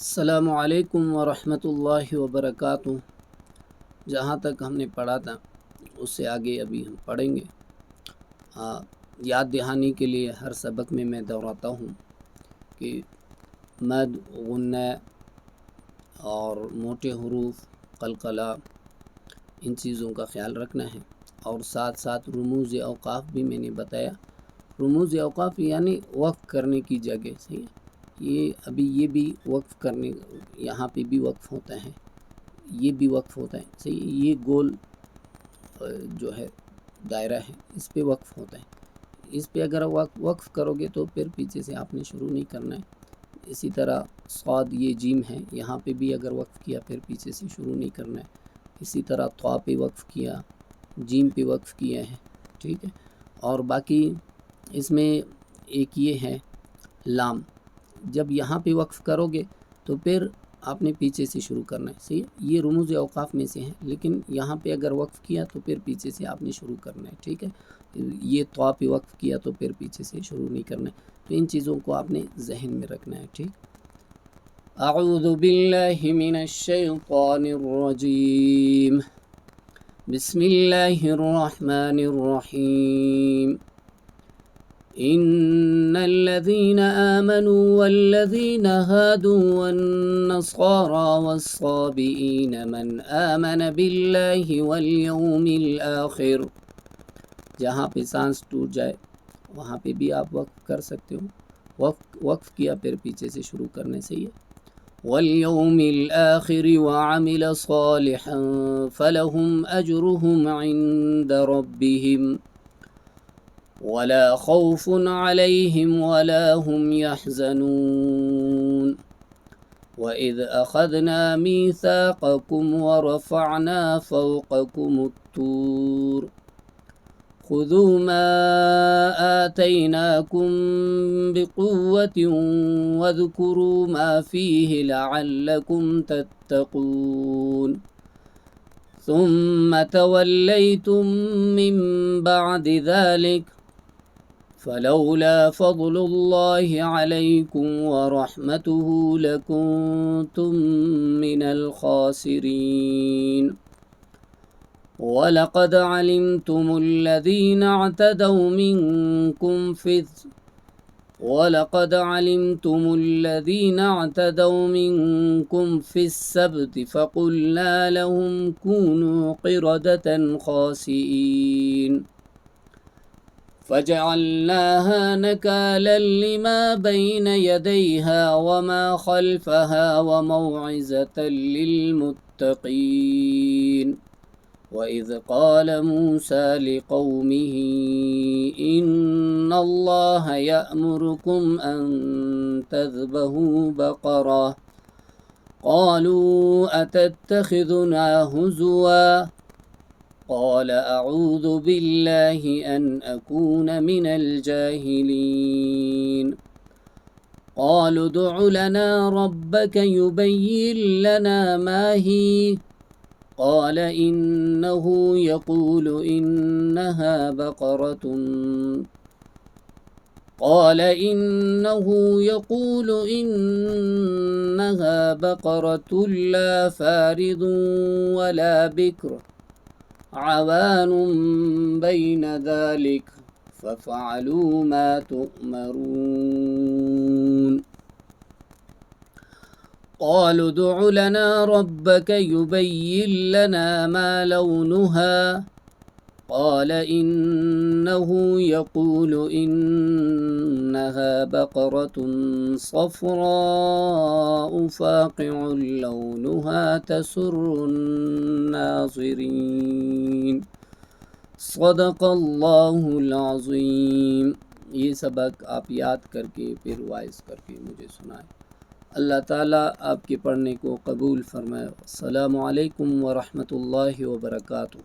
السلام علیکم ورحمۃ اللہ وبرکاتہ۔ جہاں تک ہم نے پڑھا تھا اس سے آگے ابھی ہم پڑھیں گے۔ یاد دہانی کے لیے ہر سبق میں دہراتا ہوں کہ مد، غنہ اور موٹے حروف، قلقلہ، ان چیزوں کا خیال رکھنا ہے، اور ساتھ ساتھ رموز اوقاف بھی میں نے بتایا۔ رموز اوقاف یعنی وقف کرنے کی جگہ، صحیح ہے؟ یہ بھی وقف کرنے، یہاں پہ بھی وقف ہوتا ہے، یہ بھی وقف ہوتا ہے، صحیح۔ یہ گول جو ہے دائرہ ہے، اس پہ وقف ہوتا ہے۔ اس پہ اگر وقف کرو گے تو پھر پیچھے سے آپ نے شروع نہیں کرنا ہے۔ اسی طرح صاد، یہ جیم ہے، یہاں پہ بھی اگر وقف کیا پھر پیچھے سے شروع نہیں کرنا ہے۔ اسی طرح طا پہ وقف کیا، جیم پہ وقف کیا ہے، ٹھیک ہے۔ اور باقی اس میں ایک یہ ہے لام، جب یہاں پہ وقف کرو گے تو پھر آپ نے پیچھے سے شروع کرنا ہے، صحیح ہے۔ یہ رموز اوقاف میں سے ہیں، لیکن یہاں پہ اگر وقف کیا تو پھر پیچھے سے آپ نے شروع کرنا ہے، ٹھیک ہے۔ یہ طا پہ وقف کیا تو پھر پیچھے سے شروع نہیں کرنا ہے۔ تو ان چیزوں کو آپ نے ذہن میں رکھنا ہے، ٹھیک۔ اعوذ باللہ من الشیطان الرجیم، بسم اللہ الرحمن الرحیم۔ إن الذين آمنوا والذين هادوا والنصارى والصابئين من آمن بالله واليوم الآخر، جہاں پہ سانس ٹوٹ جائے وہاں پہ بھی آپ وقف کر سکتے ہو۔ وقف کیا پھر پیچھے سے شروع کرنے سے یہ واليوم الآخر وعمل صالحا فلهم أجرهم عند ربهم ولا خوف عليهم ولا هم يحزنون وإذ أخذنا ميثاقكم ورفعنا فوقكم الطور خذوا ما آتيناكم بقوة واذكروا ما فيه لعلكم تتقون ثم توليتم من بعد ذلك فلولا فضل الله عليكم ورحمته لكنتم من الخاسرين ولقد علمتم الذين اعتدوا منكم في السبت فقلنا لهم كونوا قردة خاسئين فجعلناها نكالا لما بين يديها وما خلفها وموعظة للمتقين وإذ قال موسى لقومه إن الله يأمركم أن تذبحوا بقرة قالوا أتتخذنا هزوا قال أعوذ بالله أن أكون من الجاهلين قالوا ادع لنا ربك يبين لنا ما هي قال إنه يقول إنها بقرة لا فارض ولا بكر عوان بين ذلك ففعلوا ما تؤمرون قالوا ادع لنا ربك يبين لنا ما لونها قال إنه يقول إنها بقرة صفراء فاقع لونها تسر الناظرين صدق اللہ العظیم۔ یہ سبق آپ یاد کر کے پھر وائز کر کے مجھے سنائیں۔ اللہ تعالیٰ آپ کے پڑھنے کو قبول فرمائے۔ السلام علیکم ورحمۃ اللہ وبرکاتہ۔